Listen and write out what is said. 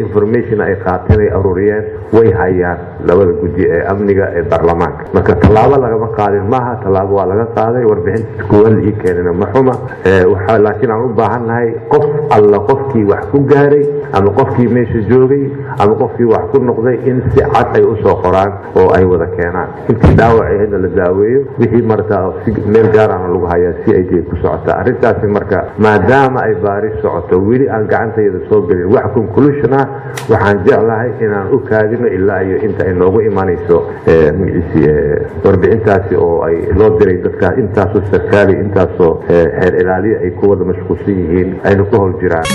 information ay qaateen ay ururiyeen way hayaan labada guddi ee amniga ee baarlamaanka marka talaabo laga qaadin maaha talaabo waa laga qaaday warbixinta kuwal ii keenana ma xuma waxa laakiin aan u baahanahay qof alla qofkii wax ku gaaray ama qofkii meesha joogay ama qofkii wax ku noqday in si cad ay u soo qoraan oo ay wada keenaan intii dhaawaceeda la daaweeyo wixii markaa meel gaar ah lagu hayaa si ay ku socota arrintaasi marka maadaama ay baaris socoto weli aan gacantayda soo gelin wax conclusion waxaan jeclahay inaan u kaadino ilaa iyo inta ay noogu imanayso warbixintaasi oo ay loo diray dadka intaasoo sarkaali intaasoo heer ilaaliya ay ku wada mashquulsan yihiin ayna ku howl jiraan